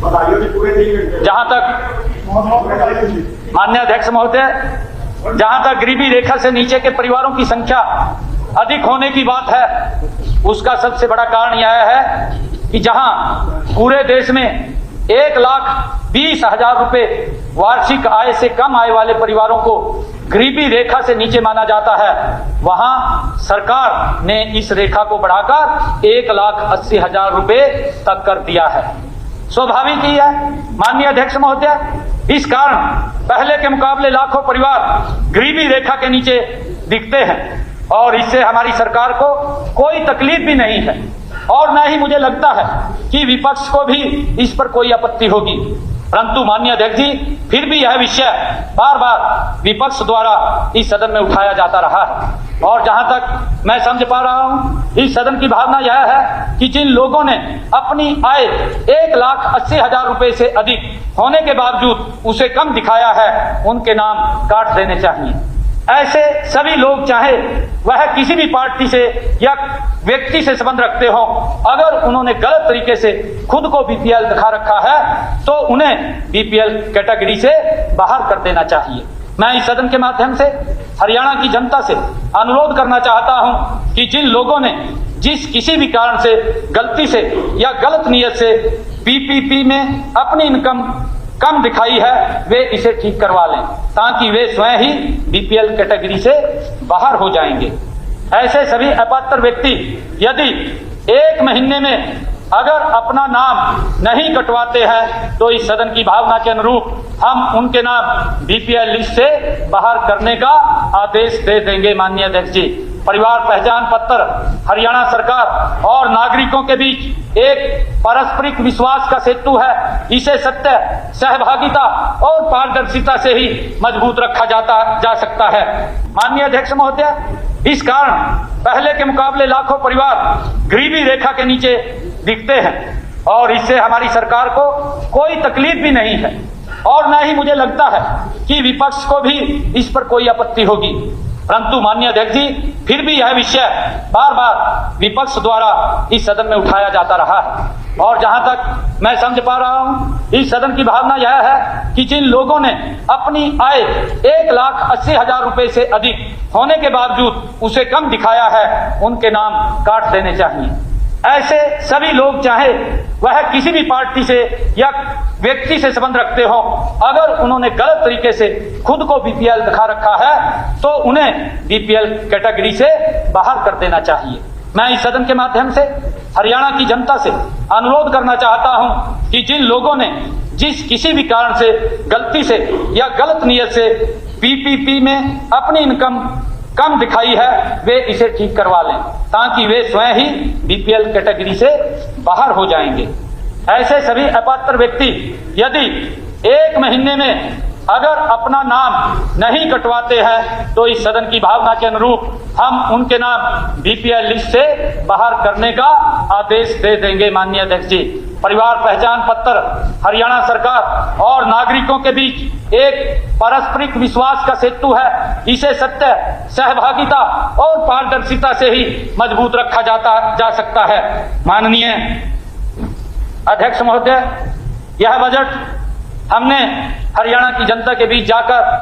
जहां तक माननीय अध्यक्ष महोदय, जहां तक गरीबी रेखा से नीचे के परिवारों की संख्या अधिक होने की बात है, उसका सबसे बड़ा कारण यह है कि जहां पूरे देश में 1,20,000 रुपए वार्षिक आय से कम आय वाले परिवारों को गरीबी रेखा से नीचे माना जाता है, वहां सरकार ने इस रेखा को बढ़ाकर 1,80,000 रुपए तक कर दिया है। स्वाभाविक ही है माननीय अध्यक्ष महोदय, इस कारण पहले के मुकाबले लाखों परिवार गरीबी रेखा के नीचे दिखते हैं और इससे हमारी सरकार को कोई तकलीफ भी नहीं है और न ही मुझे लगता है कि विपक्ष को भी इस पर कोई आपत्ति होगी। परंतु माननीय अध्यक्ष जी, फिर भी यह विषय बार बार विपक्ष द्वारा इस सदन में उठाया जाता रहा है और जहां तक मैं समझ पा रहा हूं, इस सदन की भावना यह है कि जिन लोगों ने अपनी आय 1,80,000 रुपए से अधिक होने के बावजूद उसे कम दिखाया है, उनके नाम काट देने चाहिए। ऐसे सभी लोग, चाहे वह किसी भी पार्टी से या व्यक्ति से संबंध रखते हो, अगर उन्होंने गलत तरीके से खुद को बीपीएल दिखा रखा है तो उन्हें बीपीएल कैटेगरी से बाहर कर देना चाहिए। मैं इस सदन के माध्यम से हरियाणा की जनता से अनुरोध करना चाहता हूं कि जिन लोगों ने जिस किसी भी कारण से गलती से या गलत नियत से पीपीपी में अपनी इनकम कम दिखाई है, वे इसे ठीक करवा लें ताकि वे स्वयं ही बीपीएल कैटेगरी से बाहर हो जाएंगे। ऐसे सभी अपात्र व्यक्ति यदि 1 महीने में अगर अपना नाम नहीं कटवाते हैं तो इस सदन की भावना के अनुरूप हम उनके नाम बीपीएल लिस्ट से बाहर करने का आदेश दे देंगे। माननीय अध्यक्ष जी, परिवार पहचान पत्र हरियाणा सरकार और नागरिकों के बीच एक पारस्परिक विश्वास का सेतु है। इसे सत्य, सहभागिता और पारदर्शिता से ही मजबूत रखा जा सकता है। माननीय अध्यक्ष महोदय, इस कारण पहले के मुकाबले लाखों परिवार गरीबी रेखा के नीचे दिखते हैं और इससे हमारी सरकार को कोई तकलीफ भी नहीं है और न ही मुझे लगता है कि विपक्ष को भी इस पर कोई आपत्ति होगी। परंतु माननीय अध्यक्ष जी, फिर भी यह विषय बार बार विपक्ष द्वारा इस सदन में उठाया जाता रहा है और जहां तक मैं समझ पा रहा हूं, इस सदन की भावना यह है कि जिन लोगों ने अपनी आय 1,80,000 रुपए से अधिक होने के बावजूद उसे कम दिखाया है, उनके नाम काट देने चाहिए। ऐसे सभी लोग, चाहे वह किसी भी पार्टी से या व्यक्ति से संबंध रखते हो, अगर उन्होंने गलत तरीके से खुद को बीपीएल दिखा रखा है तो उन्हें बीपीएल कैटेगरी से बाहर कर देना चाहिए। मैं इस सदन के माध्यम से हरियाणा की जनता से अनुरोध करना चाहता हूं कि जिन लोगों ने जिस किसी भी कारण से गलती से या गलत नियत से पीपीपी में अपनी इनकम कम दिखाई है, वे इसे ठीक करवा लें ताकि वे स्वयं ही बीपीएल कैटेगरी से बाहर हो जाएंगे। ऐसे सभी अपात्र व्यक्ति यदि 1 महीने में अगर अपना नाम नहीं कटवाते हैं तो इस सदन की भावना के अनुरूप हम उनके नाम बीपीएल लिस्ट से बाहर करने का आदेश दे देंगे। माननीय अध्यक्ष जी, परिवार पहचान पत्र हरियाणा सरकार और नागरिकों के बीच एक पारस्परिक विश्वास का सेतु है। इसे सत्य, सहभागिता और पारदर्शिता से ही मजबूत रखा जा सकता है। माननीय अध्यक्ष महोदय, यह बजट हमने हरियाणा की जनता के बीच जाकर